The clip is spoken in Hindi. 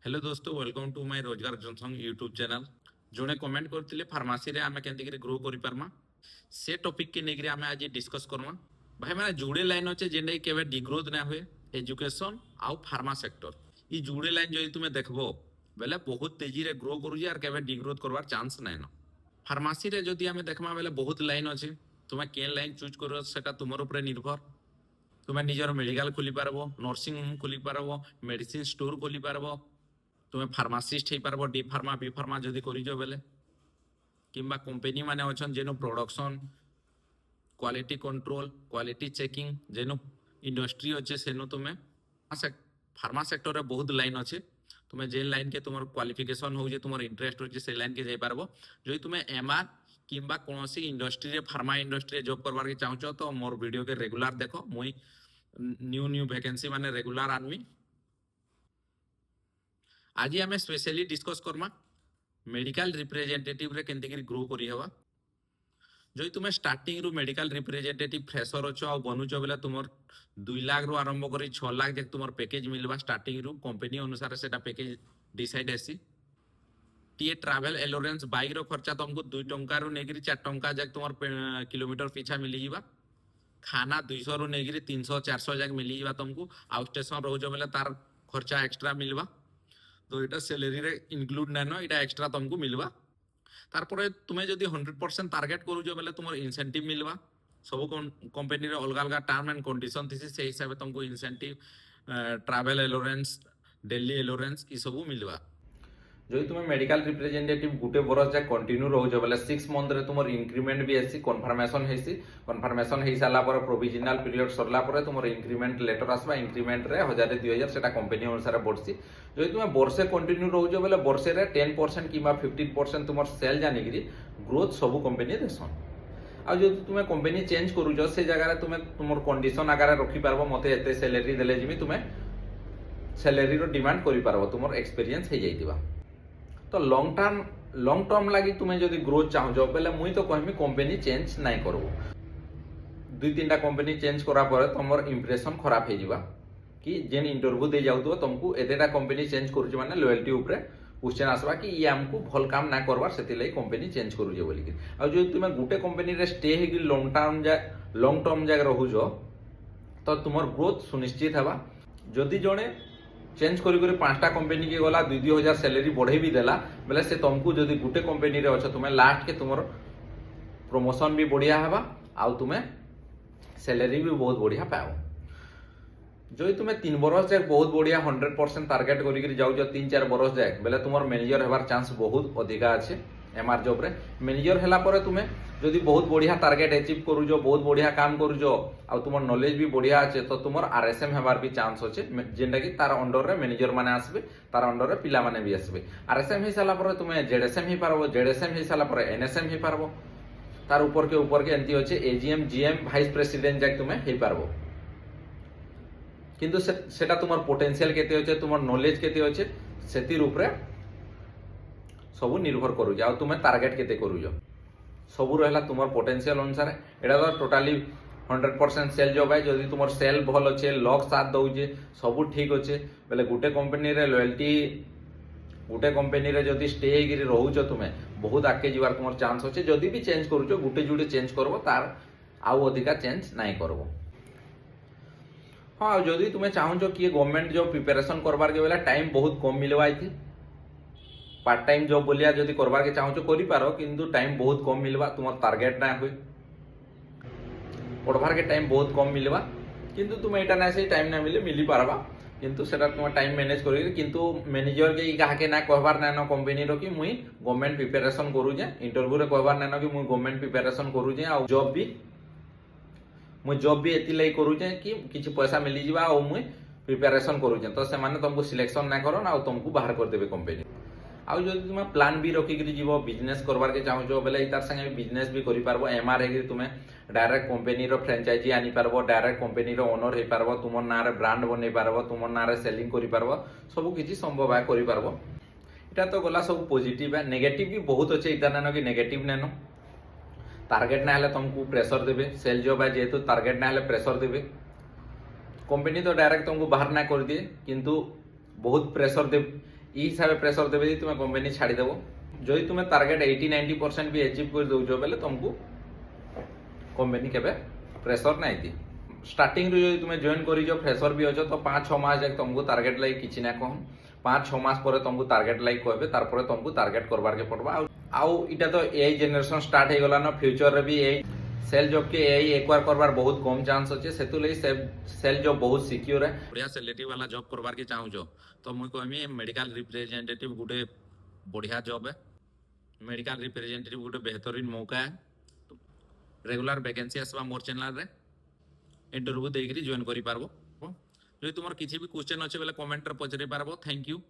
हेलो दोस्तों, वेलकम टू माय रोजगार जंक्शन यूट्यूब चैनल। जोने कमेंट करथिले फार्मेसी रे आमे केनते कि ग्रो करि पारमा से टॉपिक के नेगरे आमे आज डिस्कस करमा। भाई माने जुड़े लाइन होचे जेने केबे डिग्रोथ ना हुए एजुकेशन आउ फार्मा सेक्टर। ई जुड़े लाइन जदि तुमे देखबो बेले बहुत तेजी रे ग्रो करूजे आर केबे डिग्रोथ करवार चांस नाइ न। फार्मेसी रे जदि आमे देखमा बेले बहुत लाइन अछि, तुमे केन लाइन चूज करो सेटा तुमर ऊपर निर्भर। तुमे निजर मेडिकल खोली पारबो, नर्सिंग होम खोली पारबो, मेडिसिन स्टोर खोली पारबो, तुम्हें फार्मासीस्ट हो पार डी फार्मा बी फार्मा जदि कर बेले किंबा कंपनी माने अच्छन जेनु production quality control quality checking जेनु इंडस्ट्री अच्छे सेनु तुम्हें फार्मा सेक्टर में बहुत लाइन अच्छे। तुम्हें जे लाइन के तुम क्वालिफिकेशन हो तुम इंटरेस्ट हो से लाइन के जापर जो तुम्हें एमआर किंबा कौन सी इंडस्ट्री फार्मा इंडस्ट्री जॉब करवार के चाहूँ तो मोर वीडियो के रेगुलर देख मुई न्यू न्यू वैकेंसी माने रेगुलर आनमी। आज आम specially discuss Karma medical representative रे केनते ग्रो करी हवा। जो तुम स्टार्टिंग रु मेडिकल रिप्रेजेंटेटिव फ्रेशर अच्छो आ बनुच बेले तुम 2 लाख रु आरंभ कर 6 लाख तक तुम पैकेज मिलवा स्टार्टिंग रु कंपनी अनुसार से पैकेज डिसाइड हेसी। टीए ट्रैवल एलोरेंस बाइक रो खर्चा तुमको 2 टंका रु नेगिरी 4 टंका जाक तुम किलोमीटर पीछा मिली जावा। खाना 200 रु नेगिरी 300 400 जाक मिली जावा तुमको। आउट स्टेशन रोज बेले तार खर्चा एक्स्ट्रा मिलवा, तो ये सैलरी रे इनक्लूड नाइन ये एक्स्ट्रा तुमको मिलवा। तारपरे तुम्हें जदि 100% टार्गेट करूज बेले तुम इंसेंटिव मिलवा। सब कंपनी रे अलग अलग टर्म एंड कंडीशन थी से हिसाब से तुमको इंसेंटिव ट्रैवल एलोरेंस डेली एलोरेंस ये सब मिलवा। जो तुम्हें मेडिकल रिप्रेजेंटेटिव गुटे बरस जाए कंटिन्यू रोज बेले 6 मंथ रे तुम इंक्रीमेंट भी आसी कन्फर्मेशन हेसी। कन्फर्मेशन हो सारा पर प्रोविजनल पीरियड सरला पर तुम इंक्रीमेंट लेटर आसवा। इंक्रीमेंट रे 1000 2000 सेटा कंपनी अनुसार बढ़सी। जो तुम्हें वर्षे कंटिन्यू रोज बेले वर्षे रे 10% कि 15% तुम सेल जानिकी ग्रोथ सब कंपनी देसन। आ जो तुम्हें कंपनी चेंज करूज से जगह तुम्हें तुम कंडीशन आगे रखिपार मत एत सैलरी देले जिमी तुम्हें सैलरी डिमांड कर तुम एक्सपीरियंस हो जाइथिबा। तो लॉन्ग टर्म लगी तुम्हें जदि ग्रोथ चाहो बेले मुई तो कहमी कंपनी चेंज नाइ करबो। 2-3टा कंपनी चेंज करा पर तुम इंप्रेशन खराब हो जावा कि जेन इंटरव्यू दे जाऊ तुमको एतेटा कंपनी चेंज करूछ माने लॉयल्टी ऊपर क्वेश्चन आसवा कि ये हमको भल काम ना करवार से कंपनी चेंज करूजे बोलिक। आ जो तुम्हें गुटे कंपनी रे स्टे होगी लॉन्ग टर्म जाग रहुज तो तुम ग्रोथ सुनिश्चित हवा। जदि जड़े चेंज करी 5टा कंपनी के गला 2-2 हजार सैलरी बढ़े भी देला बेले से तुमको जदि गुटे कंपनी रे अच्छा तुम्हें लास्ट के तुम प्रमोशन भी बढ़िया हवा आ तुम्हें सैलरी भी बहुत बढ़िया पाओ। जो तुम्हें 3 बरस जाए बहुत बढ़िया 100% टार्गेट करी जाऊ 3-4 बरस जाए बेले तुम मैनेजर होवार चांस बहुत अधिका अच्छे। एमआर जॉब रे मैनेजर हैला परे तुम्हें जदि बहुत बढ़िया टार्गेट अचीव करूज बहुत बढ़िया काम करूज आ तुम नॉलेज भी बढ़िया अच्छे तो तुम आरएसएम होवार भी चांस अच्छे जेनटा कि तार अंडर रे मैनेजर माने आसबे तार अंडर रे पिला माने भी आसबे। आरएसएम हो सारा पर तुम्हें जेडएसएम हो पारबो, जेडएसएम हो सारा पर एनएसएम हो पारबो, तार ऊपर के एंती अच्छे एजीएम जीएम वाइस प्रेसिडेंट जाक तुम्हें हो पारबो। किंतु सेटा तुम पोटेंशियल केते अच्छे तुम नॉलेज केते अच्छे सेतिर ऊपर सब निर्भर करूज आ तुम्हें टार्गेट केते करूज सब रहा तुम पोटेंशियल अनुसार। एटा तो टोटाली 100% सेल जॉब है। जदि तुम सेल भल अच्छे लक साथ दौजे सब ठीक अच्छे बेले गुटे कंपनी रे लॉयल्टी गुटे कंपनी रे जदि स्टे होगी रोच तुम्हें बहुत आगे जीवार तुम चांस अच्छे। जदि भी चेंज करूच गुटे जुटे चेंज करबो तार आउ अधिका चेंज नाइ करबो। हाँ जदि तुम्हें चाहूच कि गवर्नमेंट जॉब प्रिपेरेसन करबार के बेला टाइम बहुत कम मिलवा थी। पार्ट टाइम जॉब बोलिया जदि करबार के चाहूच करि पारो किंतु टाइम बहुत कम मिलवा तुम टार्गेट ना हुए। पढ़वार के टाइम बहुत कम मिलवा किंतु तुम एटा ना से टाइम ना मिली पारबा किंतु सेटा तुम टाइम मैनेज करी किंतु मैनेजर के काहा के ना कहबार ना कंपनी रो कि मुई गवर्नमेंट प्रिपेरेसन करूजे। इंटरव्यू रे कहबार ना कि मुई गवर्नमेंट प्रिपेरेसन करूजे आ जॉब भी एति लई करूजे कि किछि पैसा मिली जिवा आ मुई प्रिपेरेसन करूजे तो से माने तुमको सिलेक्शन ना करन आ तुमको बाहर कर देबे कंपनी। आउ जदि तुम प्लान भी रखिक जीव बिजनेस करबार के चाहूच बेले तार संगे बिजनेस भी करि पारबो। एमआर है तुम्हें डायरेक्ट कंपनी रो फ्रेंचाइजी आनी पारबो, डायरेक्ट कंपनी रो ओनर हो पारबो, तुम ना रे ब्रांड बनै पारबो, तुम ना रे सेलिंग करि पारबो, सब किछि संभव है करि पारबो। इटा तो गला सब पॉजिटिव है। नेगेटिव भी बहुत अच्छे इता नानो कि नेगेटिव नानो टार्गेट ना हेले तुमको प्रेशर देबे। सेल जॉब है जेहेतु टार्गेट ना हेले प्रेशर देबे। कंपनी तो डायरेक्ट तुमको बाहर ना कर दिए किंतु बहुत प्रेशर दे ଇ ହିସାବରେ ପ୍ରେସର ଦେବେ ଯେ ତୁମେ କମ୍ପାନୀ ଛାଡ଼ିଦେବ। ଯଦି ତୁମେ ଟାର୍ଗେଟ 80-90% ବି ଆଚିଭ୍ କରି ଦେଉଛ ବେଲେ ତୁମକୁ କମ୍ପାନୀ କେବେ ପ୍ରେସର ନାଇଁ ଦିଏ। ଷ୍ଟାର୍ଟିଂରୁ ଯଦି ତୁମେ ଜଏନ୍ କରିଛ ଫ୍ରେସର ବି ଅଛ ତ 5-6 ମାସ ଯାକ ତୁମକୁ ଟାର୍ଗେଟ ଲାଗି କିଛି ନା କହନ୍। 5-6 ମାସ ପରେ ତୁମକୁ ଟାର୍ଗେଟ ଲାଗି କହିବେ, ତାରପରେ ତୁମକୁ ଟାର୍ଗେଟ କରବାରକେ ପଡ଼ବା। ଆଉ ଇଟା ତ ଏଆଇ ଜେନେରେସନ ଷ୍ଟାର୍ଟ ହେଇଗଲା ন, ଫ୍ୟୁଚରରେ ବି ଏଆଇ सेल जॉब के एआई एक्वायर करबार बहुत कम चांस अच्छे, सेतु लई सेल जॉब बहुत सिक्योर है। बढ़िया सैलरी वाला जॉब करबार के चाहूँ तो मुझे कहमी मेडिकल रिप्रेजेंटेटिव गोटे बढ़िया जॉब है। मेडिकल रिप्रेजेंटेटिव गोटे बेहतरीन मौका है। रेगुलर वैकेंसी आसवा मोर चैनल रे इंटरव्यू देकरी जॉइन करि पारबो। जो तुमर किछि भी क्वेश्चन अच्छे बेले कमेंट रे पचरि पारबो। Thank you.